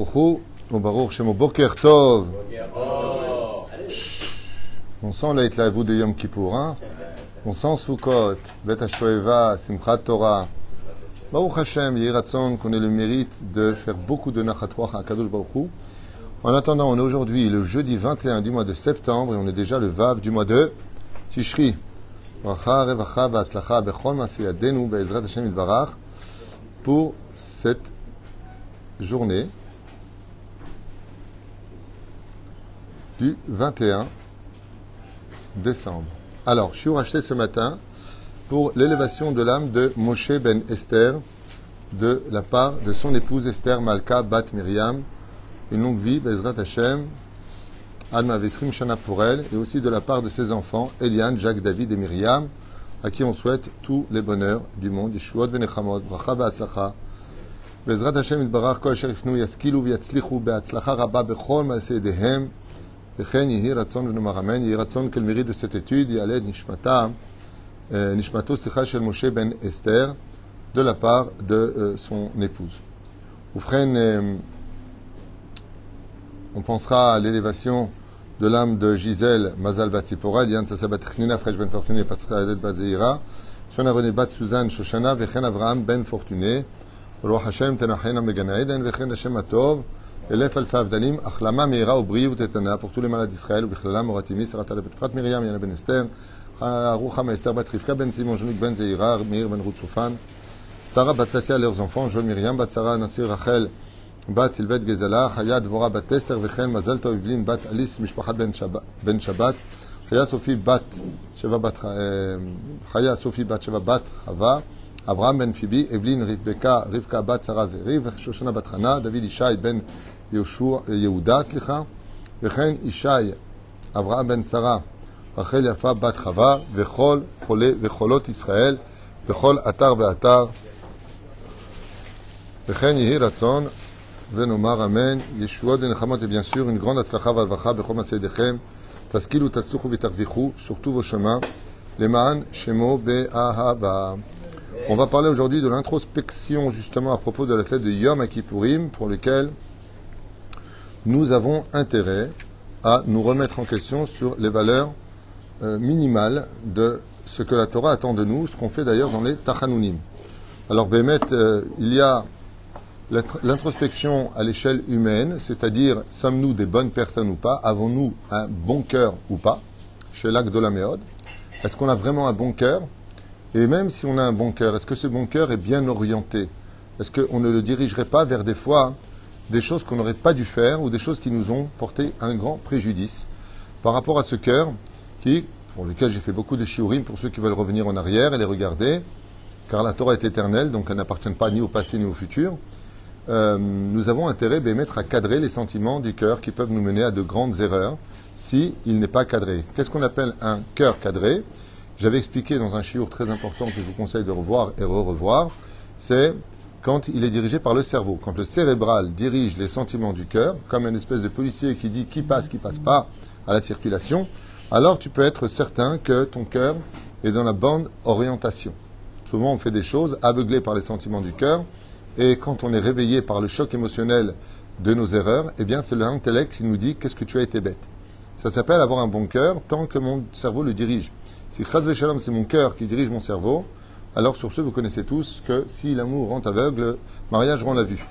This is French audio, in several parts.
Au Baruch Shemo Boker Tov. On sent l'Aïtlavou de Yom Kippour, hein? On sent Sukkot, Bet HaShoeva, Simchat Torah. Baruch Hashem, Yiratzon, qu'on ait le mérite de faire beaucoup de Nachat Ruach à Kadosh Baruch Hu. En attendant, on est aujourd'hui le jeudi 21 du mois de septembre et on est déjà le Vav du mois de Tishri. Bracha, Revacha, V'atzlacha, Bechol Ma'aseh Yadenu, Be'ezrat Hashem Yitbarach, pour cette journée du 21 décembre. Alors, je suis racheté ce matin pour l'élévation de l'âme de Moshe ben Esther, de la part de son épouse Esther Malka Bat Miriam, une longue vie, Bezrat Hashem, Alma Vesrim Shana pour elle, et aussi de la part de ses enfants, Eliane, Jacques, David et Myriam, à qui on souhaite tous les bonheurs du monde. Yeshuot Venechamot, Bracha Ba'atzlacha, Bezrat Hashem Yitbarach, Kol Asher Yifnu Yaskilu V'yatzlichu Be'atzlacha Rabba Bechol Ma'aseh Yedehem. Yehi Ratzon v'nomar Amen. Yehi Ratzon que le mérite de cette étude Yaled Nishmato Sicha Shel Moshe ben Esther, de la part de son épouse. Oufren, on pensera à l'élévation de l'âme de Gisèle Mazal Bat Zipora, Liane Sasa Bat Chnina, Fresh ben Fortuné, Patzra Edet Bat Zeira, Shona René Bat Suzanne Shoshana, Vechen Avraham ben Fortuné, Ruach Hashem Tenachena Megan Aiden, Vechen Hashem Atov, Elef Alfa Avdalim, Achlama Meira Obriou Tetana, pour tous les malades d'Israël, Bichlala Moratimi, Sarata le Petrat Miriam, Yana ben Esther, Ruchama Esther Bat Rivka ben Simon, Jonik ben Zeira, Meir ben Rutzufan, Sarah Bat Satia, leurs enfants, Joël Miriam, Bat Sarah, Nasir Rachel, Bat Silvet Gezala, Hayat Vora Bat Esther, Vechen, Mazal Tov Ivlin, Bat Alice, Mishpachat ben Shabbat, Chaya Sophie Bat Sheva Bat Chava, Abraham ben Phoebe, Evelyn Rivka Bat Sarah Zeriv, Shoshana Bat Hana, David Ishai ben Yehuda, Vechen Ishai, Avraham ben Sarah, Rachel Yafa bat Chava, Vechol Chole, Vecholot Israël, Vechol Atar Ve'atar, Vechen Yehi Ratzon, Venomar Amen, Yeshuot Venechamot, et bien sûr une grande Atzlacha Valvacha, Bechol Ma'aseh Yedechem, Taskilu Tatsuchu V'tarvichu, sur tous vos chemins, Leman Shemo Be'ahava. On va parler aujourd'hui de l'introspection justement à propos de la fête de Yom Kippourim, pour lequel nous avons intérêt à nous remettre en question sur les valeurs minimales de ce que la Torah attend de nous, ce qu'on fait d'ailleurs dans les Tachanunim. Alors, Bémet, il y a l'introspection à l'échelle humaine, c'est-à-dire, sommes-nous des bonnes personnes ou pas? Avons-nous un bon cœur ou pas? Chez l'Ak de la Méode. Est-ce qu'on a vraiment un bon cœur? Et même si on a un bon cœur, est-ce que ce bon cœur est bien orienté? Est-ce qu'on ne le dirigerait pas vers des fois des choses qu'on n'aurait pas dû faire ou des choses qui nous ont porté un grand préjudice par rapport à ce cœur pour lequel j'ai fait beaucoup de shiurim pour ceux qui veulent revenir en arrière et les regarder, car la Torah est éternelle, donc elle n'appartient pas ni au passé ni au futur. Nous avons intérêt, à cadrer les sentiments du cœur qui peuvent nous mener à de grandes erreurs si il n'est pas cadré. Qu'est-ce qu'on appelle un cœur cadré? J'avais expliqué dans un shiur très important que je vous conseille de revoir et re-revoir, c'est quand il est dirigé par le cerveau. Quand le cérébral dirige les sentiments du cœur, comme une espèce de policier qui dit qui passe pas à la circulation, alors tu peux être certain que ton cœur est dans la bonne orientation. Souvent on fait des choses aveuglées par les sentiments du cœur, et quand on est réveillé par le choc émotionnel de nos erreurs, eh bien c'est l'intellect qui nous dit qu'est-ce que tu as été bête. Ça s'appelle avoir un bon cœur tant que mon cerveau le dirige. Si Chaz Veshalom, c'est mon cœur qui dirige mon cerveau, alors sur ce, vous connaissez tous que si l'amour rend aveugle, le mariage rend la vue.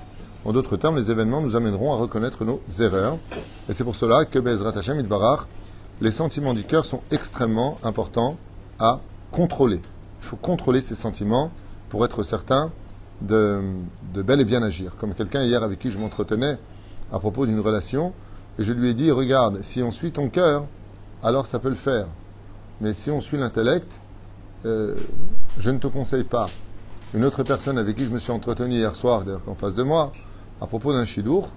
En d'autres termes, les événements nous amèneront à reconnaître nos erreurs. Et c'est pour cela que Be'ezrat Hashem Yitbarach, les sentiments du cœur sont extrêmement importants à contrôler. Il faut contrôler ces sentiments pour être certain de bel et bien agir. Comme quelqu'un hier avec qui je m'entretenais à propos d'une relation, et je lui ai dit, regarde, si on suit ton cœur, alors ça peut le faire. Mais si on suit l'intellect, je ne te conseille pas. Une autre personne avec qui je me suis entretenu hier soir, d'ailleurs en face de moi, à propos d'un shidour,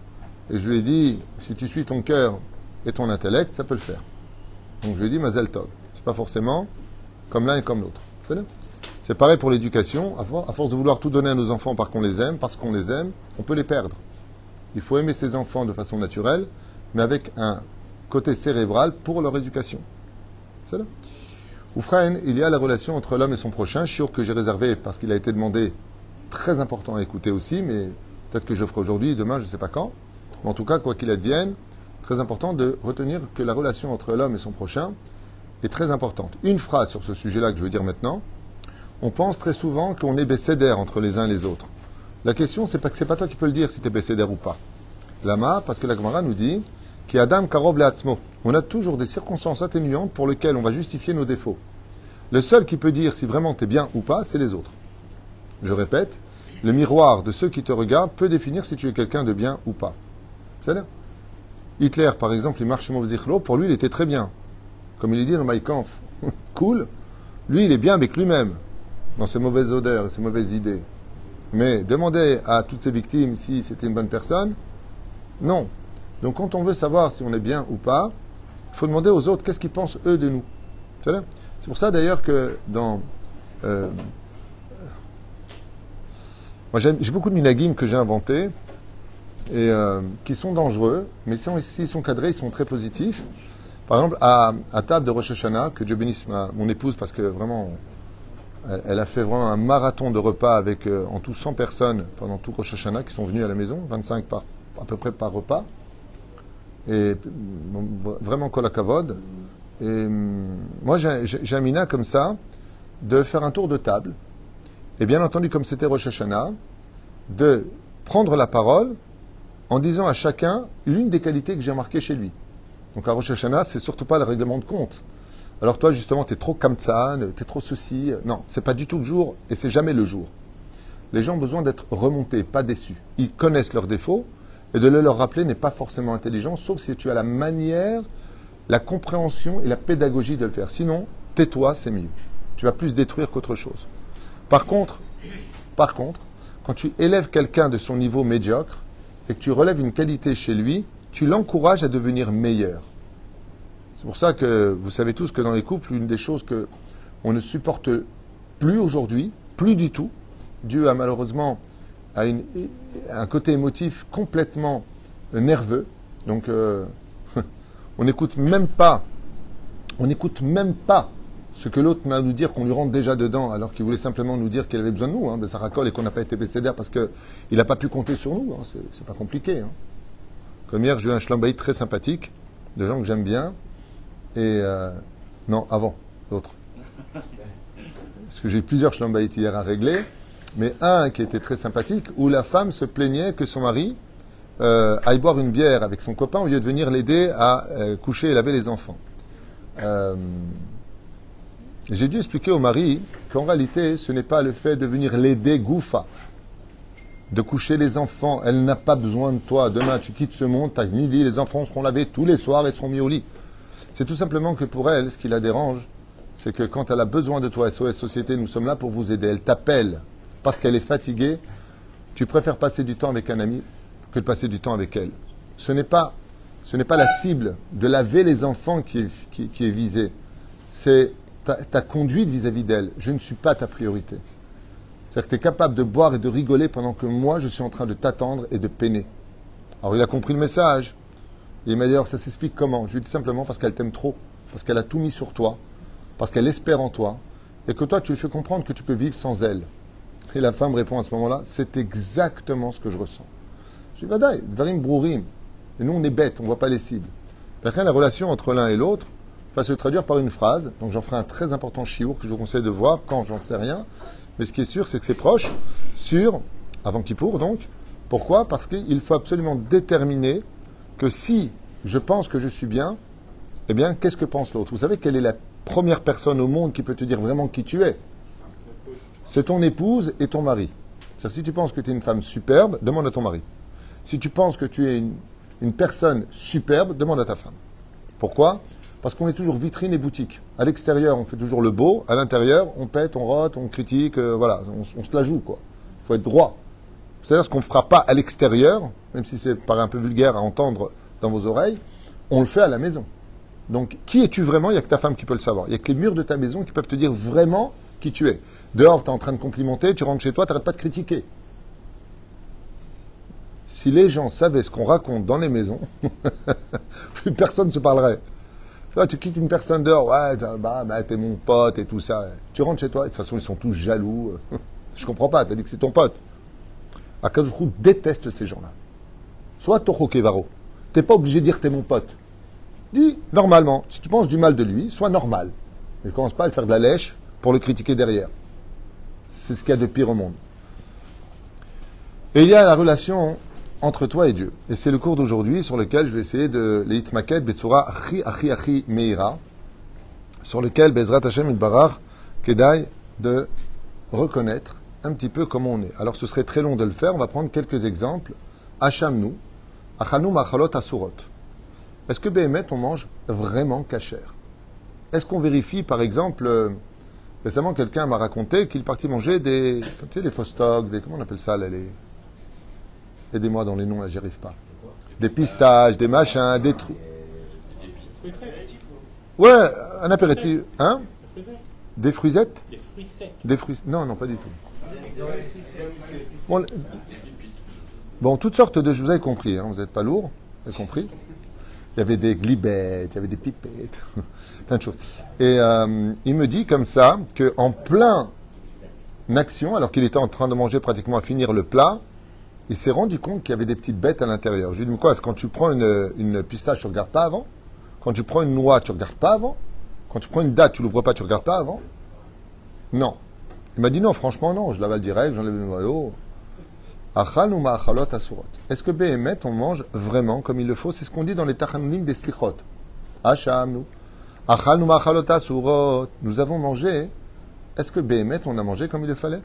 et je lui ai dit, si tu suis ton cœur et ton intellect, ça peut le faire. Donc je lui ai dit, Mazel Tov. C'est pas forcément comme l'un et comme l'autre. C'est pareil pour l'éducation. À force de vouloir tout donner à nos enfants parce qu'on les aime, on peut les perdre. Il faut aimer ses enfants de façon naturelle, mais avec un côté cérébral pour leur éducation. C'est là. Oufraïn, il y a la relation entre l'homme et son prochain, shiur que j'ai réservé parce qu'il a été demandé, très important à écouter aussi, mais peut-être que je ferai aujourd'hui, demain, je ne sais pas quand. Mais en tout cas, quoi qu'il advienne, très important de retenir que la relation entre l'homme et son prochain est très importante. Une phrase sur ce sujet-là que je veux dire maintenant. On pense très souvent qu'on est bécédère entre les uns et les autres. La question, c'est pas toi qui peux le dire si tu es bécédère ou pas. Lama, parce que la Gemara nous dit qui Adam Karov Leatzmo. On a toujours des circonstances atténuantes pour lesquelles on va justifier nos défauts. Le seul qui peut dire si vraiment tu es bien ou pas, c'est les autres. Je répète, le miroir de ceux qui te regardent peut définir si tu es quelqu'un de bien ou pas. C'est-à-dire Hitler, par exemple, il marche chez Movzichlo, pour lui, il était très bien. Comme il est dit dans Mein Kampf. Cool. Lui, il est bien avec lui-même, dans ses mauvaises odeurs et ses mauvaises idées. Mais demander à toutes ses victimes si c'était une bonne personne, non. Donc quand on veut savoir si on est bien ou pas, il faut demander aux autres qu'est-ce qu'ils pensent eux de nous. C'est pour ça d'ailleurs que dans... moi j'ai beaucoup de minagim que j'ai inventés et qui sont dangereux, mais s'ils sont cadrés, ils sont très positifs. Par exemple, à table de Rosh Hashanah, que Dieu bénisse mon épouse parce que vraiment... Elle a fait vraiment un marathon de repas avec en tout 100 personnes pendant tout Rosh Hashanah qui sont venues à la maison, 25 à peu près par repas. Et vraiment kol hakavod. Et moi, j'ai un mina comme ça de faire un tour de table. Et bien entendu, comme c'était Rosh Hashanah, de prendre la parole en disant à chacun l'une des qualités que j'ai remarquées chez lui. Donc à Rosh Hashanah, c'est surtout pas le règlement de compte. Alors toi, justement, tu es trop kamtsan, tu es trop ceci. Non, c'est pas du tout le jour et c'est jamais le jour. Les gens ont besoin d'être remontés, pas déçus. Ils connaissent leurs défauts et de le leur rappeler n'est pas forcément intelligent, sauf si tu as la manière, la compréhension et la pédagogie de le faire. Sinon, tais-toi, c'est mieux. Tu vas plus détruire qu'autre chose. Par contre, quand tu élèves quelqu'un de son niveau médiocre et que tu relèves une qualité chez lui, tu l'encourages à devenir meilleur. C'est pour ça que vous savez tous que dans les couples, une des choses que on ne supporte plus aujourd'hui, plus du tout, dû à malheureusement à un côté émotif complètement nerveux. Donc on n'écoute même pas ce que l'autre a à nous dire qu'on lui rentre déjà dedans, alors qu'il voulait simplement nous dire qu'il avait besoin de nous, de sa racole et qu'on n'a pas été bécédère parce qu'il n'a pas pu compter sur nous. C'est pas compliqué. Comme hier, j'ai eu un shlambaït très sympathique, de gens que j'aime bien. Et non, avant, l'autre. Parce que j'ai eu plusieurs shlambaït hier à régler, mais un qui était très sympathique, où la femme se plaignait que son mari aille boire une bière avec son copain au lieu de venir l'aider à coucher et laver les enfants. J'ai dû expliquer au mari qu'en réalité, ce n'est pas le fait de venir l'aider goufa, de coucher les enfants. Elle n'a pas besoin de toi. Demain, tu quittes ce monde, t'as une vie, les enfants seront lavés tous les soirs et seront mis au lit. C'est tout simplement que pour elle, ce qui la dérange, c'est que quand elle a besoin de toi, SOS Société, nous sommes là pour vous aider. Elle t'appelle parce qu'elle est fatiguée. Tu préfères passer du temps avec un ami que de passer du temps avec elle. Ce n'est pas la cible de laver les enfants qui est visée. C'est ta conduite vis-à-vis d'elle. Je ne suis pas ta priorité. C'est-à-dire que tu es capable de boire et de rigoler pendant que moi, je suis en train de t'attendre et de peiner. Alors, il a compris le message. Et il m'a dit, alors ça s'explique comment? Je lui ai dit simplement parce qu'elle t'aime trop, parce qu'elle a tout mis sur toi, parce qu'elle espère en toi, et que toi, tu lui fais comprendre que tu peux vivre sans elle. Et la femme répond à ce moment-là, c'est exactement ce que je ressens. Je lui dis, Vadaï, Dvarim Brourim. Et nous, on est bêtes, on ne voit pas les cibles. Après, la relation entre l'un et l'autre va se traduire par une phrase. Donc, j'en ferai un très important chiour que je vous conseille de voir quand j'en sais rien. Mais ce qui est sûr, c'est que c'est proche sur, avant Kippour donc. Pourquoi? Parce qu'il faut absolument déterminer que si je pense que je suis bien, eh bien, qu'est-ce que pense l'autre? Vous savez quelle est la première personne au monde qui peut te dire vraiment qui tu es? C'est ton épouse et ton mari. C'est-à-dire, si tu penses que tu es une femme superbe, demande à ton mari. Si tu penses que tu es une personne superbe, demande à ta femme. Pourquoi? Parce qu'on est toujours vitrine et boutique. À l'extérieur, on fait toujours le beau. À l'intérieur, on pète, on rote, on critique. Voilà, on se la joue, quoi. Il faut être droit. C'est-à-dire, ce qu'on ne fera pas à l'extérieur, même si ça paraît un peu vulgaire à entendre dans vos oreilles, on le fait à la maison. Donc, qui es-tu vraiment? Il n'y a que ta femme qui peut le savoir. Il n'y a que les murs de ta maison qui peuvent te dire vraiment qui tu es. Dehors, tu es en train de complimenter, tu rentres chez toi, tu n'arrêtes pas de critiquer. Si les gens savaient ce qu'on raconte dans les maisons, plus personne ne se parlerait. Tu quittes une personne dehors, ouais, t'es mon pote et tout ça. Tu rentres chez toi, de toute façon, ils sont tous jaloux. Je comprends pas, tu as dit que c'est ton pote. Akadosh déteste ces gens-là. Sois Toho Kevaro. T'es pas obligé de dire t'es mon pote. Dis normalement. Si tu penses du mal de lui, sois normal. Ne commence pas à faire de la lèche pour le critiquer derrière. C'est ce qu'il y a de pire au monde. Et il y a la relation entre toi et Dieu. Et c'est le cours d'aujourd'hui sur lequel je vais essayer de l'Itmaket Betsura Achi Meira, sur lequel Bezrat Hashem Itbarach Kedai de reconnaître un petit peu comment on est. Alors ce serait très long de le faire, on va prendre quelques exemples. Hachamnu, Achalnu Machalot Asurot. Est-ce que Béhémet on mange vraiment kasher? Est-ce qu'on vérifie par exemple, récemment quelqu'un m'a raconté qu'il partit manger des, tu sais, des fostocs, des, comment on appelle ça là, les... Aidez-moi dans les noms, là, j'y arrive pas. Des pistaches, des machins, des trucs. Ouais, un apéritif. Hein? Des fruisettes? Des fruits secs. Des fruits... Non, non, pas du tout. Bon, toutes sortes de... Vous avez compris, hein, vous n'êtes pas lourd, vous avez compris? Il y avait des glibettes, il y avait des pipettes, plein de choses. Et il me dit comme ça, qu'en plein action, alors qu'il était en train de manger pratiquement à finir le plat, il s'est rendu compte qu'il y avait des petites bêtes à l'intérieur. Je lui ai dit, mais quoi, quand tu prends une pistache, tu ne regardes pas avant? Quand tu prends une noix, tu ne regardes pas avant? Quand tu prends une date, tu ne l'ouvres pas, tu ne regardes pas avant? Non. Il m'a dit, non, franchement, non, je l'avale direct, j'enlève le noyau. Achal ou ma'achalot asurot. Est-ce que Béhémet, on mange vraiment comme il le faut? C'est ce qu'on dit dans les tachanulim des slichot. Hacham, nous. Achal ou ma'achalot asurot. Nous avons mangé. Est-ce que Béhémet, on a mangé comme il le fallait?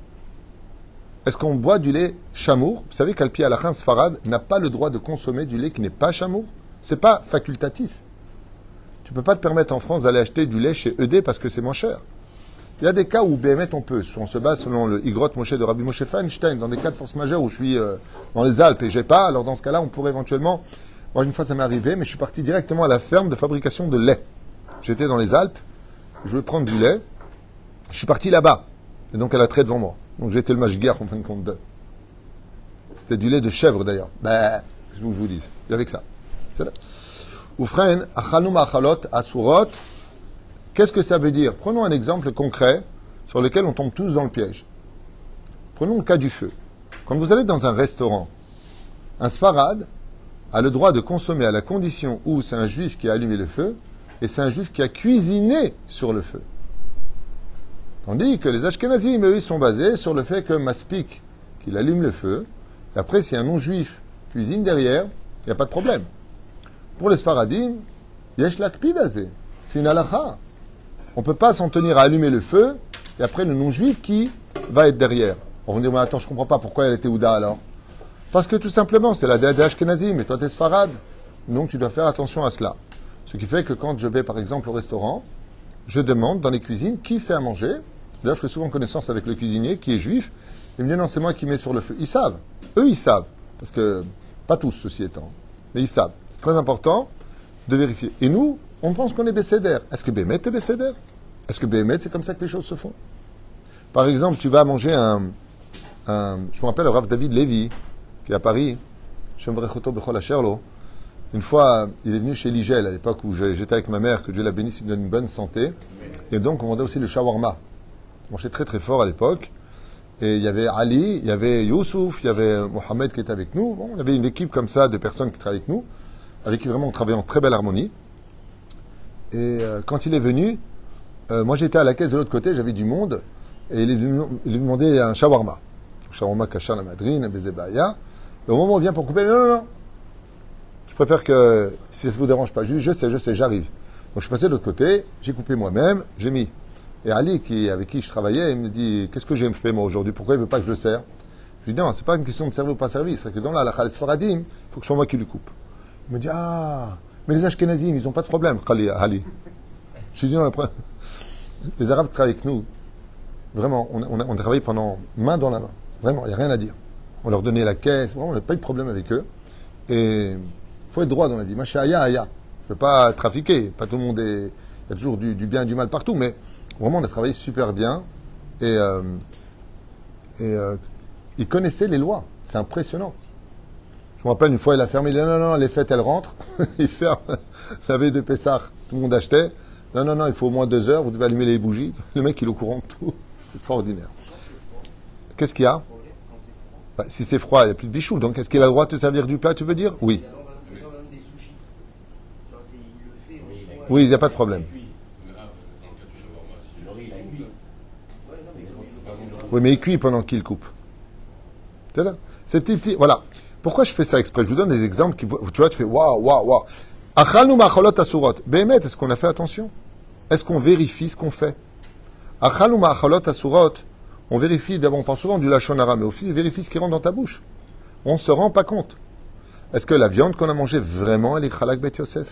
Est-ce qu'on boit du lait chamour? Vous savez qu'Alpi Alachin Sfarad n'a pas le droit de consommer du lait qui n'est pas chamour. C'est pas facultatif. Tu peux pas te permettre en France d'aller acheter du lait chez ED parce que c'est moins cher. Il y a des cas où Béhémet on peut. On se base selon le Igrot Moshe de Rabbi Moshe Feinstein, dans des cas de force majeure où je suis dans les Alpes et j'ai pas. Alors dans ce cas-là, on pourrait éventuellement... Moi, une fois, ça m'est arrivé, mais je suis parti directement à la ferme de fabrication de lait. J'étais dans les Alpes, je voulais prendre du lait. Je suis parti là-bas. Et donc, elle a trait devant moi. Donc, j'ai été le mashgiach en fin de compte de. C'était du lait de chèvre, d'ailleurs. Ben, qu'est-ce que je vous dis? Il y avait que ça. C'est là. Oufren, achalnu ma'achalot asurot. Qu'est-ce que ça veut dire? Prenons un exemple concret sur lequel on tombe tous dans le piège. Prenons le cas du feu. Quand vous allez dans un restaurant, un sfarad a le droit de consommer à la condition où c'est un juif qui a allumé le feu et c'est un juif qui a cuisiné sur le feu. Tandis que les Ashkenazim, eux, ils sont basés sur le fait que Maspik, qu'il allume le feu, et après, si un non-juif cuisine derrière, il n'y a pas de problème. Pour les Sfaradim, yesh lakpidazé. C'est une halakha. On ne peut pas s'en tenir à allumer le feu, et après le non-juif qui va être derrière. On va dire, mais attends, je ne comprends pas pourquoi elle était Ouda alors. Parce que tout simplement, c'est la déesse Ashkenazim, et toi t'es Sfarad. Donc tu dois faire attention à cela. Ce qui fait que quand je vais par exemple au restaurant, je demande dans les cuisines qui fait à manger. D'ailleurs, je fais souvent connaissance avec le cuisinier qui est juif. Il me dit non, c'est moi qui mets sur le feu. Ils savent. Eux, ils savent. Parce que, pas tous, ceci étant. Mais ils savent. C'est très important de vérifier. Et nous, on pense qu'on est Bécéder. Est-ce que Béhémet est Bécéder? Est-ce que Béhémet, c'est comme ça que les choses se font? Par exemple, tu vas manger je me rappelle le Rav David Lévy, qui est à Paris. Une fois, il est venu chez Ligel, à l'époque où j'étais avec ma mère, que Dieu la bénisse, il me donne une bonne santé. Et donc, on vendait aussi le shawarma. On mangeait très très fort à l'époque. Et il y avait Ali, il y avait Youssouf, il y avait Mohamed qui était avec nous. Bon, on avait une équipe comme ça de personnes qui travaillaient avec nous, avec qui vraiment on travaillait en très belle harmonie. Et quand il est venu, moi j'étais à la caisse de l'autre côté, j'avais du monde, et il lui demandait un shawarma. Shawarma kachar la madrine, un bezebaya. Et au moment où on vient pour couper, non, non, non. Je préfère que, si ça ne vous dérange pas, je sais, j'arrive. Donc je suis passé de l'autre côté, j'ai coupé moi-même, j'ai mis. Et Ali, avec qui je travaillais, il me dit, qu'est-ce que j'ai fait moi aujourd'hui? Pourquoi il ne veut pas que je le serve? Je lui dis, non, c'est pas une question de servir ou pas servir, c'est que dans la halakha Sfaradim, il faut que ce soit moi qui lui coupe. Il me dit, ah, mais les Ashkenazim, ils n'ont pas de problème, Ali. Je lui dis, non, après, les Arabes qui travaillent avec nous, vraiment, on a travaillé pendant main dans la main. Vraiment, il n'y a rien à dire. On leur donnait la caisse, vraiment, on n'a pas eu de problème avec eux. Et il faut être droit dans la vie. Masha'aya, aya. Je ne veux pas trafiquer. Pas tout le monde est. Il y a toujours du bien et du mal partout, mais vraiment, on a travaillé super bien. Et ils connaissaient les lois. C'est impressionnant. Je me rappelle une fois, il a fermé. Non, les fêtes, elles rentrent. Il ferme la veille de Pessah. Tout le monde achetait. Non, il faut au moins 2 heures. Vous devez allumer les bougies. Le mec, il est au courant de tout. C'est extraordinaire. Qu'est-ce qu'il y a? Bah, si c'est froid, il n'y a plus de bichou. Donc, est-ce qu'il a le droit de te servir du plat, tu veux dire? Oui. Oui, il n'y a pas de problème. Oui, mais il cuit pendant qu'il coupe. C'est là. C'est petit. Voilà. Pourquoi je fais ça exprès? Je vous donne des exemples qui, tu vois, tu fais waouh, waouh, waouh. Achalnu ma'acholot asurot. Béhémet, est-ce qu'on a fait attention? Est-ce qu'on vérifie ce qu'on fait? Achalnu ma'acholot asurot. On vérifie, d'abord, on parle souvent du lachon hara, mais aussi, on vérifie ce qui rentre dans ta bouche. On ne se rend pas compte. Est-ce que la viande qu'on a mangée, vraiment, elle est chalak bet Yosef?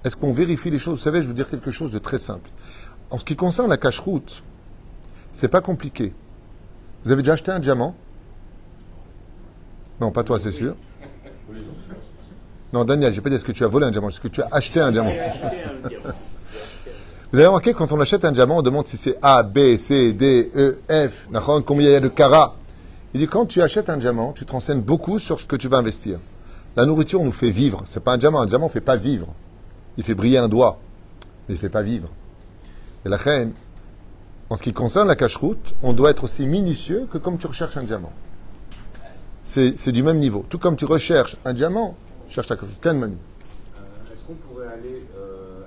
Est-ce qu'on vérifie les choses? Vous savez, je vais vous dire quelque chose de très simple. En ce qui concerne la cache-route, c'est pas compliqué. Vous avez déjà acheté un diamant? Non, pas toi, c'est sûr. Non, Daniel, j'ai pas dit est-ce que tu as volé un diamant, est-ce que tu as acheté un diamant? Vous avez remarqué, quand on achète un diamant, on demande si c'est A, B, C, D, E, F, combien il y a de carats. Il dit, quand tu achètes un diamant, tu te renseignes beaucoup sur ce que tu vas investir. La nourriture nous fait vivre. C'est pas un diamant ne fait pas vivre. Il fait briller un doigt, mais il ne fait pas vivre. Et la reine, en ce qui concerne la cache-route, on doit être aussi minutieux que comme tu recherches un diamant. C'est du même niveau. Tout comme tu recherches un diamant, cherche ta cache-route. Quelle manie? Est-ce qu'on pourrait aller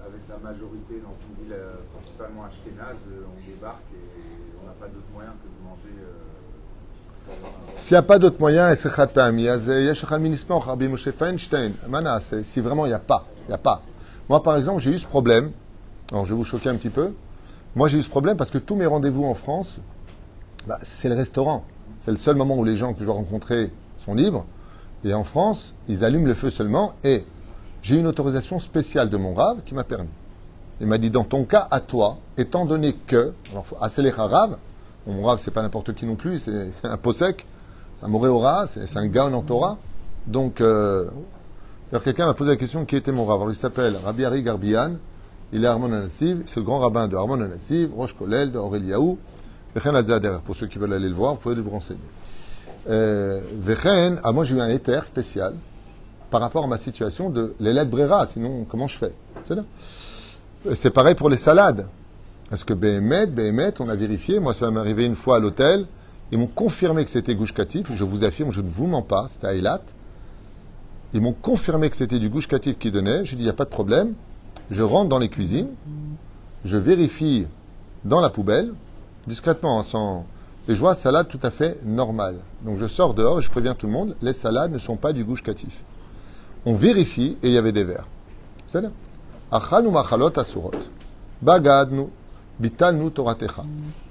avec la majorité dans une ville principalement ashkénaze, on débarque et on n'a pas d'autre moyen que de manger S'il n'y a pas d'autre moyen, si vraiment il n'y a pas. Moi, par exemple, j'ai eu ce problème. Alors, je vais vous choquer un petit peu. Moi, j'ai eu ce problème parce que tous mes rendez-vous en France, c'est le restaurant. C'est le seul moment où les gens que je dois rencontrer sont libres. Et en France, ils allument le feu seulement. Et j'ai eu une autorisation spéciale de mon rave qui m'a permis. Il m'a dit, dans ton cas, à toi, étant donné que, alors, assez les rave, mon rave, c'est pas n'importe qui non plus, c'est un posek, c'est un moréora, c'est un gaon en Torah. Donc, quelqu'un m'a posé la question qui était mon rave. Alors, il s'appelle Rabbi Ari Garbian. Il est Armon Anassiv, c'est le grand rabbin de Armon Anassiv, Rosh Kolel, de Aureliaou. Vechen Adzader, pour ceux qui veulent aller le voir, vous pouvez vous renseigner. Vechen, moi j'ai eu un éther spécial par rapport à ma situation de l'élève brera, sinon comment je fais? C'est pareil pour les salades. Parce que Béhémet, on a vérifié, moi ça m'est arrivé une fois à l'hôtel, ils m'ont confirmé que c'était Gush Katif, je vous affirme, je ne vous mens pas, c'était à Eilat. Ils m'ont confirmé que c'était du Gush Katif qui donnait, j'ai dit il n'y a pas de problème. Je rentre dans les cuisines, je vérifie dans la poubelle, discrètement, sans... et je vois salade tout à fait normale. Donc je sors dehors et je préviens tout le monde, les salades ne sont pas du Gush Katif. On vérifie et il y avait des verres. C'est là. Achanu machalot asurot. Bagadnu, bitalnu toratecha.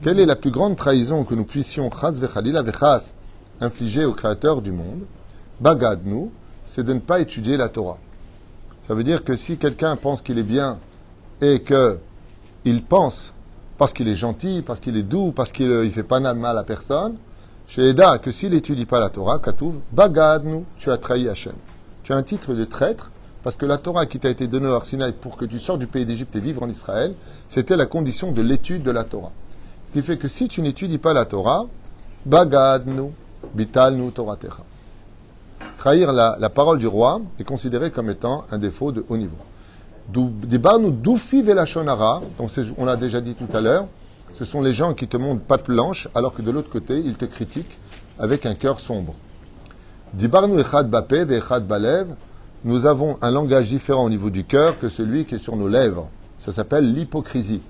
Quelle est la plus grande trahison que nous puissions, chas vechalila vechas, infliger au Créateur du monde? Bagadnu, c'est de ne pas étudier la Torah. Ça veut dire que si quelqu'un pense qu'il est bien et qu'il pense, parce qu'il est gentil, parce qu'il est doux, parce qu'il ne fait pas de mal à personne, chez Eda, que s'il n'étudie pas la Torah, Katouv, Bagadnu, tu as trahi Hachem. Tu as un titre de traître, parce que la Torah qui t'a été donnée au Sinaï pour que tu sortes du pays d'Égypte et vivre en Israël, c'était la condition de l'étude de la Torah. Ce qui fait que si tu n'étudies pas la Torah, Bagadnu, Bitalnu Toratecha. Trahir la parole du roi est considéré comme étant un défaut de haut niveau. Dibarnu doufi velachonara, donc on l'a déjà dit tout à l'heure, ce sont les gens qui te montrent patte blanche, alors que de l'autre côté, ils te critiquent avec un cœur sombre. Dibarnu echad bapé ve echad balev, nous avons un langage différent au niveau du cœur que celui qui est sur nos lèvres. Ça s'appelle l'hypocrisie.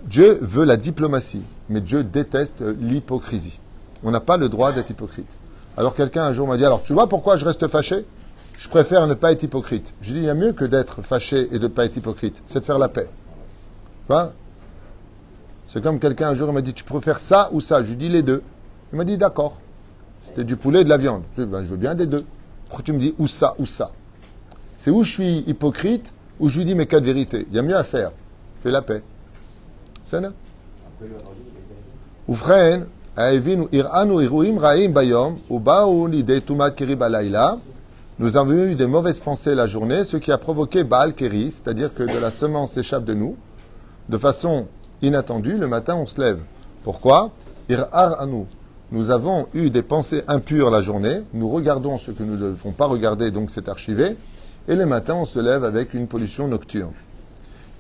Dieu veut la diplomatie, mais Dieu déteste l'hypocrisie. On n'a pas le droit d'être hypocrite. Alors quelqu'un un jour m'a dit, alors tu vois pourquoi je reste fâché? Je préfère ne pas être hypocrite. Je dis, il y a mieux que d'être fâché et de ne pas être hypocrite. C'est de faire la paix. Tu vois? C'est comme quelqu'un un jour m'a dit, tu préfères ça ou ça? Je lui dis les deux. Il m'a dit, d'accord. C'était du poulet et de la viande. Je dis, je veux bien des deux. Pourquoi tu me dis ou ça ou ça? C'est où je suis hypocrite, ou je lui dis mes cas de vérité. Il y a mieux à faire. Fais la paix. C'est ça? Oufren. Nous avons eu des mauvaises pensées la journée, ce qui a provoqué Baal Keri, c'est-à-dire que de la semence s'échappe de nous, de façon inattendue, le matin on se lève. Pourquoi? Nous avons eu des pensées impures la journée, nous regardons ce que nous ne devons pas regarder, donc c'est archivé, et le matin on se lève avec une pollution nocturne.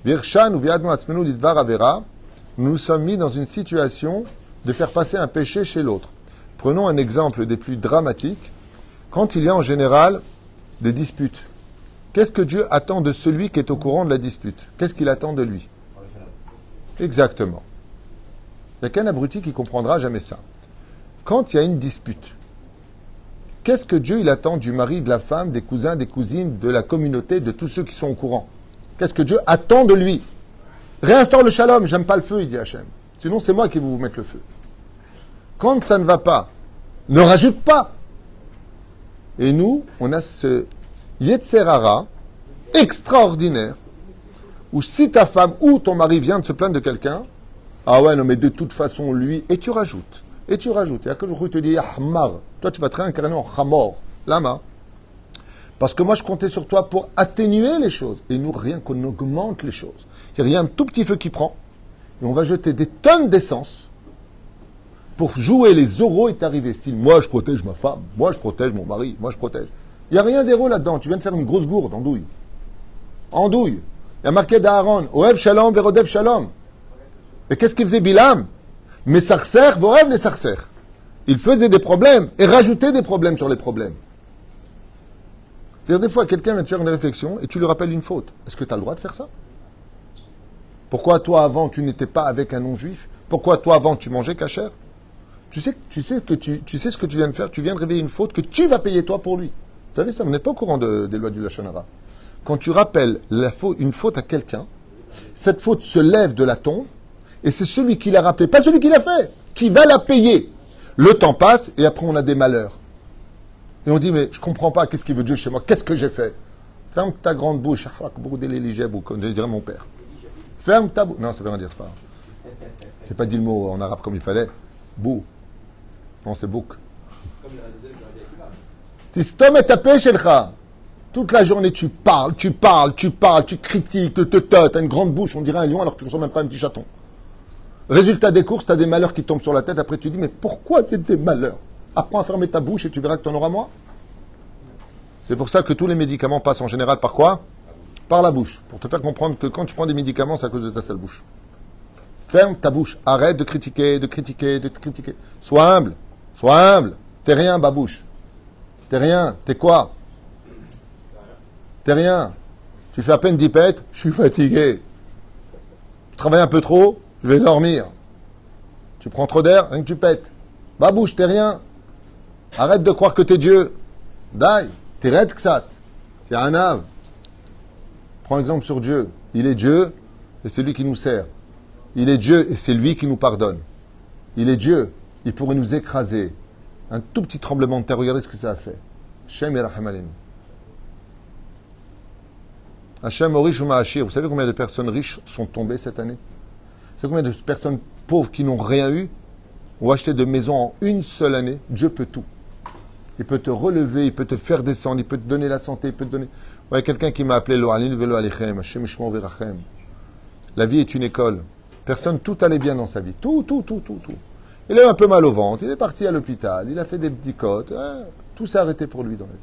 Nous nous sommes mis dans une situation de faire passer un péché chez l'autre. Prenons un exemple des plus dramatiques. Quand il y a en général des disputes, qu'est-ce que Dieu attend de celui qui est au courant de la dispute? Qu'est-ce qu'il attend de lui? Exactement. Il n'y a qu'un abruti qui comprendra jamais ça. Quand il y a une dispute, qu'est-ce que Dieu il attend du mari, de la femme, des cousins, des cousines, de la communauté, de tous ceux qui sont au courant? Qu'est-ce que Dieu attend de lui? Réinstaure le shalom, j'aime pas le feu, il dit Hachem. Sinon c'est moi qui vais vous mettre le feu. Quand ça ne va pas, ne rajoute pas. Et nous, on a ce Yetzerara extraordinaire où si ta femme ou ton mari vient de se plaindre de quelqu'un, ah ouais, non mais de toute façon lui, et tu rajoutes. Et tu rajoutes. Et à que je te dis, Ahmar, toi tu vas te réincarner en Hamor. Lama. Parce que moi je comptais sur toi pour atténuer les choses. Et nous, rien qu'on augmente les choses. C'est-à-dire, il y a un tout petit feu qui prend, et on va jeter des tonnes d'essence pour jouer les euros est arrivé. Style, moi je protège ma femme, moi je protège mon mari, moi je protège. Il n'y a rien d'héros là-dedans. Tu viens de faire une grosse gourde, andouille. Andouille. Il y a marqué d'Aaron, Oev Shalom, Verodev Shalom. Et qu'est-ce qu'il faisait Bilam? Mais Sarser, Vorev les Sarser. Il faisait des problèmes et rajoutait des problèmes sur les problèmes. C'est-à-dire, des fois, quelqu'un vient te faire une réflexion et tu lui rappelles une faute. Est-ce que tu as le droit de faire ça? Pourquoi toi, avant, tu n'étais pas avec un non-juif? Pourquoi toi, avant, tu mangeais kasher? Tu sais ce que tu viens de faire. Tu viens de réveiller une faute que tu vas payer toi pour lui. Vous savez ça, vous n'êtes pas au courant des lois du Lachon Hara. Quand tu rappelles une faute à quelqu'un, cette faute se lève de la tombe et c'est celui qui l'a rappelé, pas celui qui l'a fait, qui va la payer. Le temps passe et après on a des malheurs. Et on dit, mais je comprends pas, qu'est-ce qu'il veut Dieu chez moi? Qu'est-ce que j'ai fait? Ferme ta grande bouche. Comme dirait mon père. Ferme ta bouche. Non, ça veut rien dire, c'est pas grave. J'ai pas dit le mot en arabe comme il fallait. Bou. Non, c'est bouk. Tistom et tapé chez le kha. Toute la journée, tu parles, tu critiques, t'as une grande bouche, on dirait un lion alors que tu ne ressembles même pas à un petit chaton. Résultat des courses, tu as des malheurs qui tombent sur la tête, après tu dis, mais pourquoi j'ai des malheurs? Apprends à fermer ta bouche et tu verras que tu en auras moins. C'est pour ça que tous les médicaments passent en général par quoi? Par la bouche. Pour te faire comprendre que quand tu prends des médicaments, c'est à cause de ta sale bouche. Ferme ta bouche. Arrête de critiquer. Sois humble. T'es rien, babouche. T'es rien. T'es quoi? T'es rien. Tu fais à peine 10 pètes. Je suis fatigué. Tu travailles un peu trop. Je vais dormir. Tu prends trop d'air. Rien que tu pètes. Babouche, t'es rien. Arrête de croire que t'es Dieu. Dai. T'es red ksat. T'es un ave. Prends exemple sur Dieu. Il est Dieu et c'est lui qui nous sert. Il est Dieu et c'est lui qui nous pardonne. Il est Dieu. Il pourrait nous écraser. Un tout petit tremblement de terre. Regardez ce que ça a fait. Shem Yerachem Aleinu. Hachem Orish ou Ma'achir. Vous savez combien de personnes riches sont tombées cette année? Vous savez combien de personnes pauvres qui n'ont rien eu ont acheté de maisons en une seule année? Dieu peut tout. Il peut te relever, il peut te faire descendre, il peut te donner la santé, il peut te donner... Ouais, quelqu'un qui m'a appelé Lo Alin Velo Alechem, Hachem Shmo Verachem. La vie est une école. Personne, tout allait bien dans sa vie. Tout. Il a eu un peu mal au ventre, il est parti à l'hôpital, il a fait des petits côtes. Tout s'est arrêté pour lui dans la vie.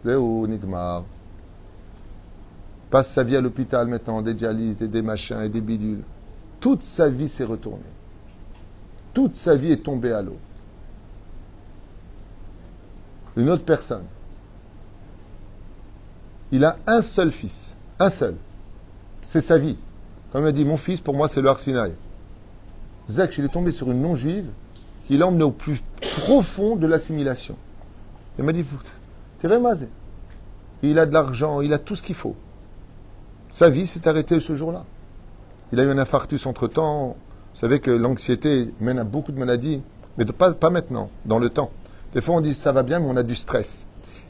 Zéo, Nigmar. Passe sa vie à l'hôpital maintenant, des dialyses et des machins et des bidules. Toute sa vie s'est retournée. Toute sa vie est tombée à l'eau. Une autre personne. Il a un seul fils. Un seul. C'est sa vie. Comme il a dit, mon fils, pour moi, c'est le Arsinaï. Zach, il est tombé sur une non-juive qui l'a emmené au plus profond de l'assimilation. Il m'a dit, t'es rémasé. Il a de l'argent, il a tout ce qu'il faut. Sa vie s'est arrêtée ce jour-là. Il a eu un infarctus entre-temps. Vous savez que l'anxiété mène à beaucoup de maladies, mais pas maintenant, dans le temps. Des fois, on dit ça va bien, mais on a du stress.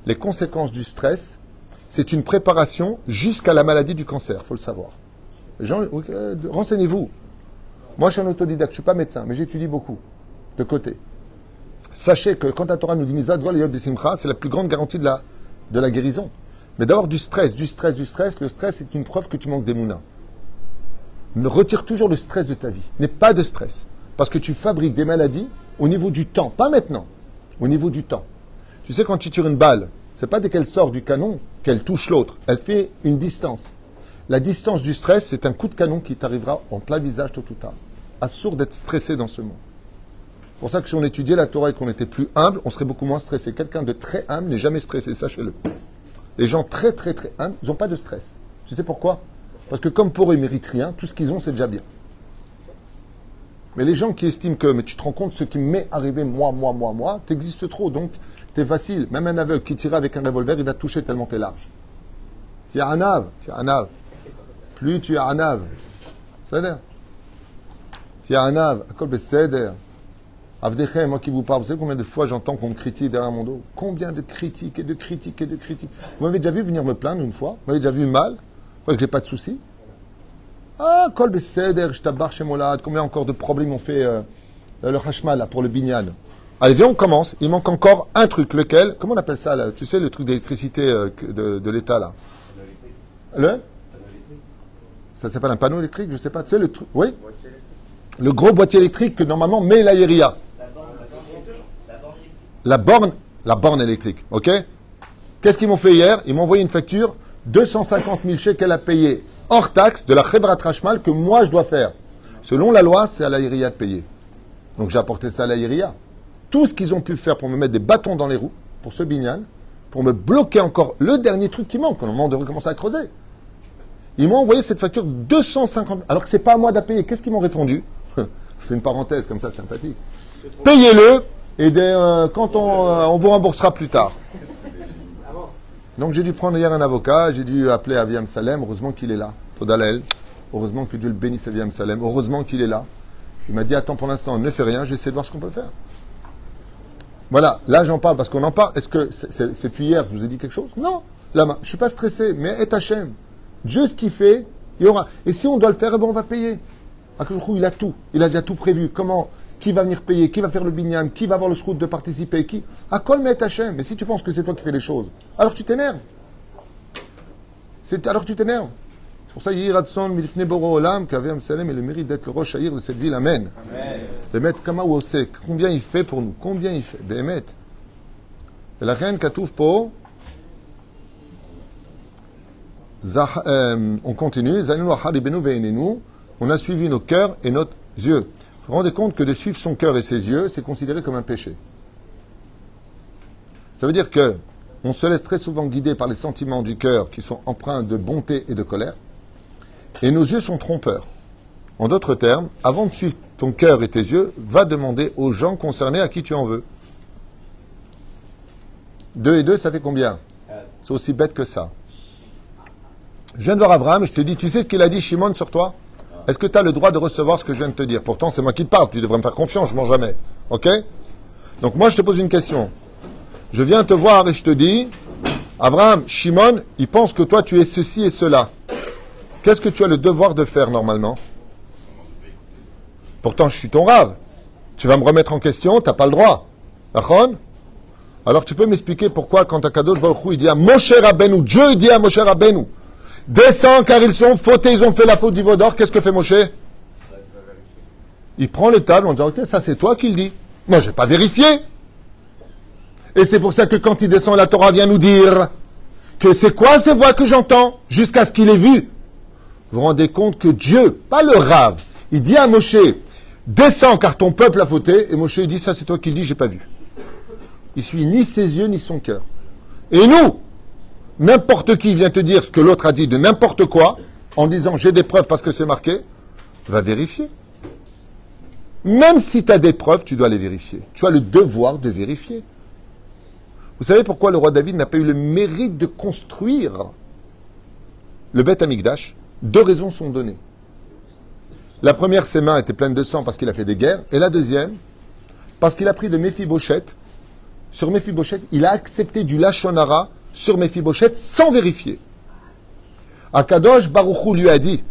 Les conséquences du stress, c'est une préparation jusqu'à la maladie du cancer, il faut le savoir. Les gens, renseignez-vous. Moi, je suis un autodidacte, je ne suis pas médecin, mais j'étudie beaucoup, de côté. Sachez que quand la Torah nous dit Mizvat Gol Yod Besimcha, c'est la plus grande garantie de la guérison. Mais d'avoir du stress. Le stress est une preuve que tu manques d'émouna. Retire toujours le stress de ta vie. N'aie pas de stress. Parce que tu fabriques des maladies au niveau du temps. Pas maintenant. Au niveau du temps. Tu sais, quand tu tires une balle, c'est pas dès qu'elle sort du canon qu'elle touche l'autre. Elle fait une distance. La distance du stress, c'est un coup de canon qui t'arrivera en plein visage tôt ou tard. Assourd d'être stressé dans ce monde. pour ça que si on étudiait la Torah et qu'on était plus humble, on serait beaucoup moins stressé. Quelqu'un de très humble n'est jamais stressé, sachez-le. Les gens très très très humbles, ils n'ont pas de stress. Tu sais pourquoi? Parce que comme pour eux, ils ne méritent rien, tout ce qu'ils ont, c'est déjà bien. Mais les gens qui estiment que, mais tu te rends compte, ce qui m'est arrivé, moi, t'existes trop, donc t'es facile. Même un aveugle qui tire avec un revolver, il va te toucher tellement t'es large. Tu es un ave. Plus tu es un ave. C'est-à-dire, tu es un ave. À quoi c'est-à-dire? Avdechem, moi qui vous parle, vous savez combien de fois j'entends qu'on me critique derrière mon dos? Combien de critiques et de critiques et de critiques. Vous m'avez déjà vu venir me plaindre une fois? Vous m'avez déjà vu mal? Vous croyez que j'ai pas de soucis? Ah, Kol Beseder, je tabarre chez Molad. Combien encore de problèmes ont fait le Hashmal là, pour le Binyan? Allez, viens, on commence. Il manque encore un truc. Lequel? Comment on appelle ça là? Tu sais, le truc d'électricité de l'État là? Ça s'appelle un panneau électrique, je sais pas. Tu sais, le truc. Oui? Le gros boîtier électrique que normalement met la Yeria. La borne électrique. Ok? Qu'est-ce qu'ils m'ont fait hier? Ils m'ont envoyé une facture 250 000 shekels à payer hors taxe de la Chevrat Hashmal que moi je dois faire. Selon la loi, c'est à la Iria de payer. Donc j'ai apporté ça à la Iria. Tout ce qu'ils ont pu faire pour me mettre des bâtons dans les roues, pour ce binyan, pour me bloquer encore le dernier truc qui manque, au moment de recommencer à creuser. Ils m'ont envoyé cette facture 250, alors que c'est pas à moi d'à payer. Qu'est-ce qu'ils m'ont répondu? Je fais une parenthèse comme ça, sympathique. Payez-le et quand on vous remboursera plus tard. Donc j'ai dû prendre hier un avocat, j'ai dû appeler Aviam Salem, heureusement qu'il est là. Todalel, heureusement que Dieu le bénisse Aviam Salem, heureusement qu'il est là. Il m'a dit, attends pour l'instant, ne fais rien, j'essaie de voir ce qu'on peut faire. Voilà, là j'en parle parce qu'on en parle. Est-ce que c'est puis hier, je vous ai dit quelque chose? Non, là, je ne suis pas stressé, mais est Hachem. Dieu ce qu'il fait, il y aura. Et si on doit le faire, eh ben on va payer. Akadosh, il a tout, il a déjà tout prévu. Comment? Qui va venir payer? Qui va faire le binyan? Qui va avoir le srout de participer? Qui? À kol met Hachem. Mais si tu penses que c'est toi qui fais les choses, alors tu t'énerves. Alors tu t'énerves. C'est pour ça, Yiratson, Milifne Boro Olam, qu'Aviam Salem et le mérite d'être le Rosh Haïr de cette ville. Amen. Le maître Kama Wosek. Combien il fait pour nous? Combien il fait? Bémet. Et la reine Katouf Po. On continue. On a suivi nos cœurs et nos yeux. Vous vous rendez compte que de suivre son cœur et ses yeux, c'est considéré comme un péché. Ça veut dire que on se laisse très souvent guider par les sentiments du cœur qui sont empreints de bonté et de colère, et nos yeux sont trompeurs. En d'autres termes, avant de suivre ton cœur et tes yeux, va demander aux gens concernés à qui tu en veux. 2 et 2, ça fait combien? C'est aussi bête que ça. Je viens de voir Abraham et je te dis, tu sais ce qu'il a dit Shimon sur toi? Est-ce que tu as le droit de recevoir ce que je viens de te dire? Pourtant, c'est moi qui te parle, tu devrais me faire confiance, je mens jamais. Ok? Donc moi, je te pose une question. Je viens te voir et je te dis, Abraham, Shimon, il pense que toi, tu es ceci et cela. Qu'est-ce que tu as le devoir de faire normalement? Pourtant, je suis ton rave. Tu vas me remettre en question, tu n'as pas le droit. D'accord? Alors tu peux m'expliquer pourquoi quand Akadosh Baruch Hu, il dit à Moshe Rabbeinu, Dieu dit à Moshe Rabbeinu, descends car ils sont fautés, ils ont fait la faute du veau d'or. Qu'est-ce que fait Moshe? Il prend le table en disant, ok, ça c'est toi qui le dis. Moi, je n'ai pas vérifié. Et c'est pour ça que quand il descend, la Torah vient nous dire que c'est quoi ces voix que j'entends jusqu'à ce qu'il ait vu. Vous vous rendez compte que Dieu, pas le Rav, il dit à Moshe, descends car ton peuple a fauté. Et Moshe il dit, ça c'est toi qui le dis, j'ai pas vu. Il suit ni ses yeux ni son cœur. Et nous, n'importe qui vient te dire ce que l'autre a dit de n'importe quoi, en disant j'ai des preuves parce que c'est marqué, va vérifier. Même si tu as des preuves, tu dois les vérifier. Tu as le devoir de vérifier. Vous savez pourquoi le roi David n'a pas eu le mérite de construire le Beth Amikdash? 2 raisons sont données. La première, ses mains étaient pleines de sang parce qu'il a fait des guerres. Et la deuxième, parce qu'il a pris de Méphibosheth. Sur Méphibosheth, il a accepté du Lachon Hara sur Méphibosheth sans vérifier. Akadosh Baruch Hu lui a dit,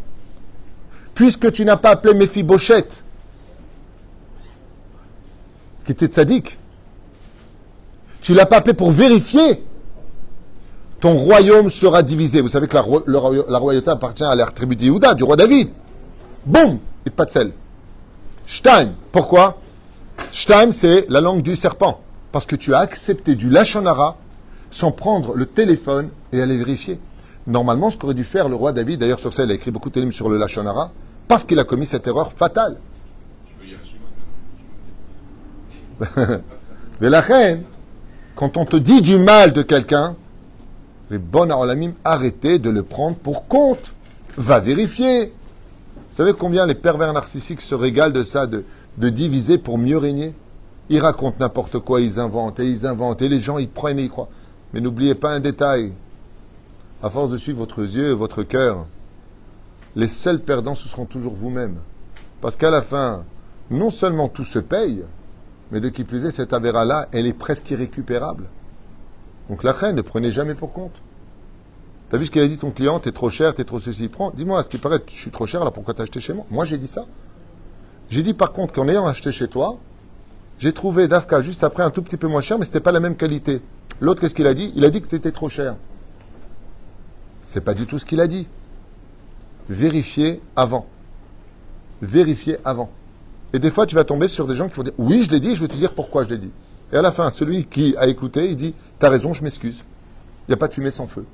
puisque tu n'as pas appelé Méphibosheth, qui était tzaddik, tu ne l'as pas appelé pour vérifier, ton royaume sera divisé. Vous savez que la royauté appartient à la tribu de Yehuda, du roi David. Boum, et pas de sel. Shtaim, pourquoi? Shtaim, c'est la langue du serpent. Parce que tu as accepté du Lachon Hara sans prendre le téléphone et aller vérifier. Normalement, ce qu'aurait dû faire le roi David, d'ailleurs sur ça, il a écrit beaucoup de télim sur le Lachon Hara, parce qu'il a commis cette erreur fatale. Mais la reine, quand on te dit du mal de quelqu'un, les bonnes arolamim, arrêtez de le prendre pour compte. Va vérifier. Vous savez combien les pervers narcissiques se régalent de ça, de diviser pour mieux régner? Ils racontent n'importe quoi, ils inventent, et les gens, ils prennent et ils croient. Mais n'oubliez pas un détail. À force de suivre votre yeux et votre cœur, les seuls perdants, ce seront toujours vous-même. Parce qu'à la fin, non seulement tout se paye, mais de qui plus est, cette avéra-là, elle est presque irrécupérable. Donc la reine, ne prenez jamais pour compte. T'as vu ce qu'il a dit ton client? T'es trop cher, t'es trop ceci. Prends, dis-moi, à ce qui paraît, je suis trop cher, là, pourquoi t'as acheté chez moi? Moi, j'ai dit ça. J'ai dit par contre qu'en ayant acheté chez toi, j'ai trouvé Dafka juste après un tout petit peu moins cher, mais c'était pas la même qualité. L'autre, qu'est-ce qu'il a dit? Il a dit que c'était trop cher. C'est pas du tout ce qu'il a dit. Vérifiez avant. Vérifiez avant. Et des fois, tu vas tomber sur des gens qui vont dire, oui, je l'ai dit, je vais te dire pourquoi je l'ai dit. Et à la fin, celui qui a écouté, il dit, t'as raison, je m'excuse. Il n'y a pas de fumée sans feu.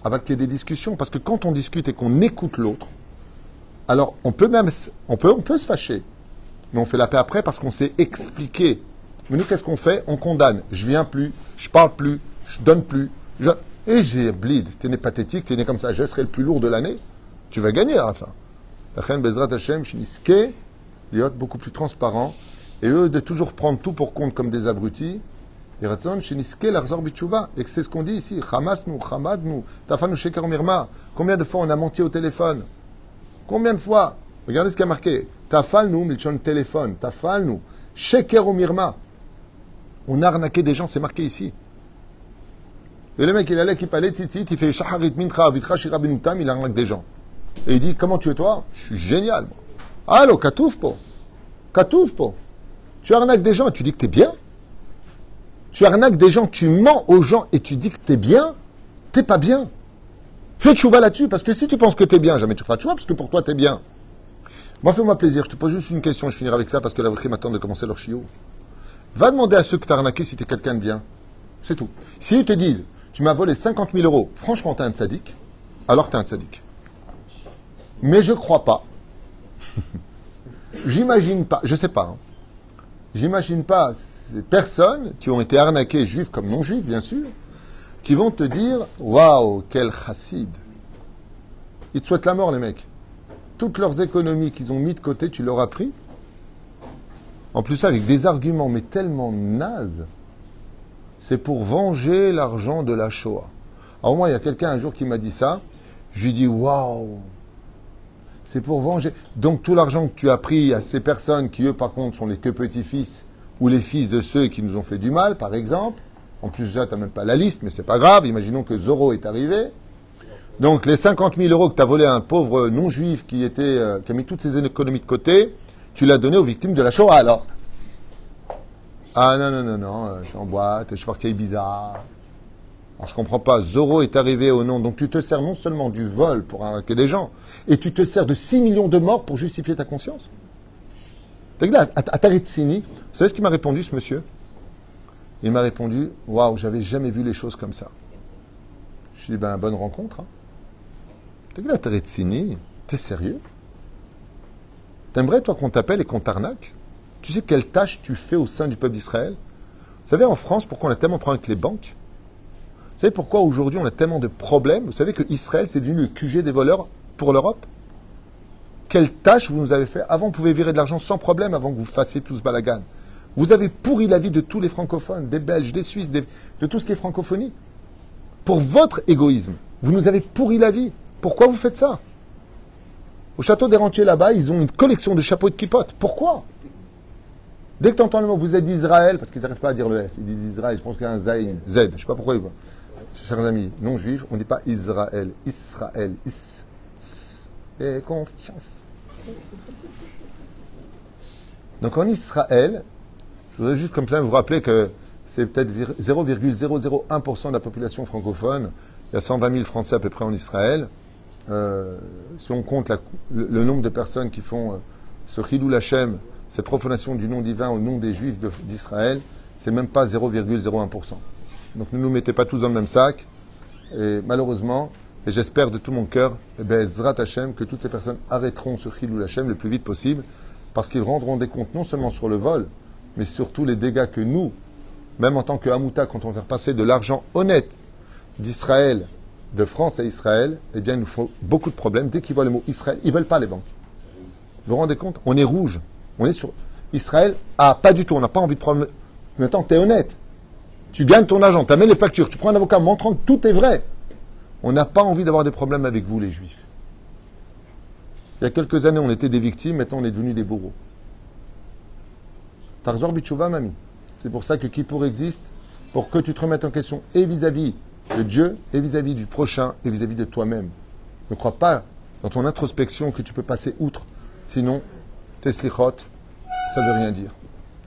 Avant qu'il y ait des discussions, parce que quand on discute et qu'on écoute l'autre, alors on peut se fâcher, mais on fait la paix après parce qu'on s'est expliqué. Mais nous, qu'est-ce qu'on fait? On condamne. Je viens plus, je parle plus, je donne plus. Et j'ai bleed. T'es né pathétique, t'es né comme ça. Je serai le plus lourd de l'année. Tu vas gagner à la fin. La reine Bezrat Hashem, Shiniske, liot beaucoup plus transparent. Et eux, de toujours prendre tout pour compte comme des abrutis. Et Ratzon, Shiniske, l'arzor bichouva. Et c'est ce qu'on dit ici. Hamas nous, Hamad nous, Tafanu Sheker Mirma. Combien de fois on a menti au téléphone? Combien de fois? Regardez ce qu'il y a marqué. Tafal nous, Milchon téléphone. Tafal nous. Sheker Mirma. On a arnaqué des gens, c'est marqué ici. Et le mec, il allait qui parlait, tzitzit, il fait shaharit mincha, vitra shira benutam, il arnaque des gens. Et il dit, comment tu es toi? Je suis génial, moi. Allô, katouf po. Katouf po. Tu arnaques des gens et tu dis que t'es bien? Tu arnaques des gens, tu mens aux gens et tu dis que t'es bien? T'es pas bien. Fais tchouva là-dessus, parce que si tu penses que t'es bien, jamais tu feras tchouva, parce que pour toi t'es bien. Moi, fais-moi plaisir, je te pose juste une question, je finirai avec ça, parce que la vraie m'attend de commencer leur chiot. Va demander à ceux que t'as arnaqué si t'es quelqu'un de bien. C'est tout. Si ils te disent, tu m'as volé 50 000 euros, franchement, t'es un tzaddik, alors t'es un tzaddik. Mais je crois pas. J'imagine pas, je sais pas. Hein. J'imagine pas ces personnes qui ont été arnaquées, juifs comme non juifs, bien sûr, qui vont te dire, waouh, quel chassid. Ils te souhaitent la mort, les mecs. Toutes leurs économies qu'ils ont mis de côté, tu leur as pris. En plus, avec des arguments, mais tellement nazes. C'est pour venger l'argent de la Shoah. Alors moi, il y a quelqu'un un jour qui m'a dit ça. Je lui dis, waouh, c'est pour venger. Donc tout l'argent que tu as pris à ces personnes qui, eux, par contre, sont les que petits-fils ou les fils de ceux qui nous ont fait du mal, par exemple. En plus, là, tu n'as même pas la liste, mais c'est pas grave. Imaginons que Zorro est arrivé. Donc les 50 000 euros que tu as volé à un pauvre non-juif qui a mis toutes ses économies de côté, tu l'as donné aux victimes de la Shoah, alors. Ah non, je suis en boîte, je suis parti à Ibiza. Alors je comprends pas, Zorro est arrivé au nom, donc tu te sers non seulement du vol pour arnaquer des gens, et tu te sers de 6 millions de morts pour justifier ta conscience. T'as dit, à Taritsini, vous savez ce qu'il m'a répondu, ce monsieur? Il m'a répondu, waouh, j'avais jamais vu les choses comme ça. Je lui ai dit, bonne rencontre. Hein. T'as dit, à Taritsini, t'es sérieux? T'aimerais, toi, qu'on t'appelle et qu'on t'arnaque? Tu sais quelle tâche tu fais au sein du peuple d'Israël? Vous savez, en France, pourquoi on a tellement de problèmes avec les banques? Vous savez pourquoi aujourd'hui on a tellement de problèmes? Vous savez que Israël, c'est devenu le QG des voleurs pour l'Europe? Quelle tâche vous nous avez fait? Avant, vous pouvez virer de l'argent sans problème avant que vous fassiez tout ce balagan. Vous avez pourri la vie de tous les francophones, des Belges, des Suisses, de tout ce qui est francophonie. Pour votre égoïsme, vous nous avez pourri la vie. Pourquoi vous faites ça? Au château des Rentiers, là-bas, ils ont une collection de chapeaux de kippot. Pourquoi? Dès que tu entends le mot, vous êtes d'Israël, parce qu'ils n'arrivent pas à dire le S, ils disent Israël, je pense qu'il y a un Zayn, Z, je ne sais pas pourquoi. Chers amis, non juifs, on ne dit pas Israël, Israël, et confiance. Donc en Israël, je voudrais juste comme ça vous rappeler que c'est peut-être 0,001% de la population francophone. Il y a 120 000 Français à peu près en Israël. Si on compte le nombre de personnes qui font ce Chilul Hashem, cette profanation du nom divin au nom des Juifs d'Israël, c'est même pas 0,01%. Donc ne nous mettez pas tous dans le même sac. Et malheureusement, et j'espère de tout mon cœur, Zrat Hashem, que toutes ces personnes arrêteront ce Chilul Hashem le plus vite possible, parce qu'ils rendront des comptes non seulement sur le vol, mais surtout les dégâts que nous, même en tant que Hamouta, quand on veut faire passer de l'argent honnête d'Israël, de France à Israël, eh bien, il nous faut beaucoup de problèmes. Dès qu'ils voient le mot Israël, ils ne veulent pas les banques. Vous vous rendez compte? On est rouge. On est sur Israël. Ah, pas du tout. On n'a pas envie de prendre. Maintenant, tu es honnête. Tu gagnes ton argent, tu amènes les factures, tu prends un avocat montrant que tout est vrai. On n'a pas envie d'avoir des problèmes avec vous, les Juifs. Il y a quelques années, on était des victimes, maintenant on est devenus des bourreaux. Tarzor Bichouva, mamie. C'est pour ça que Kippour existe, pour que tu te remettes en question et vis-à-vis de Dieu, et vis-à-vis du prochain, et vis-à-vis de toi-même. Ne crois pas dans ton introspection que tu peux passer outre. Sinon, tes slichot, ça ne veut rien dire.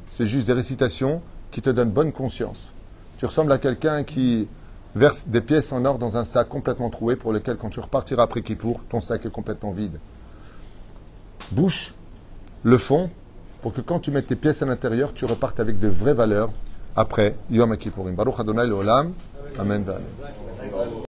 C'est juste des récitations qui te donnent bonne conscience. Tu ressembles à quelqu'un qui verse des pièces en or dans un sac complètement troué pour lequel, quand tu repartiras après Kippour, ton sac est complètement vide. Bouche le fond pour que quand tu mets tes pièces à l'intérieur, tu repartes avec de vraies valeurs après Yom Kippourim. Baruch Adonai Leolam. Amen. Amen.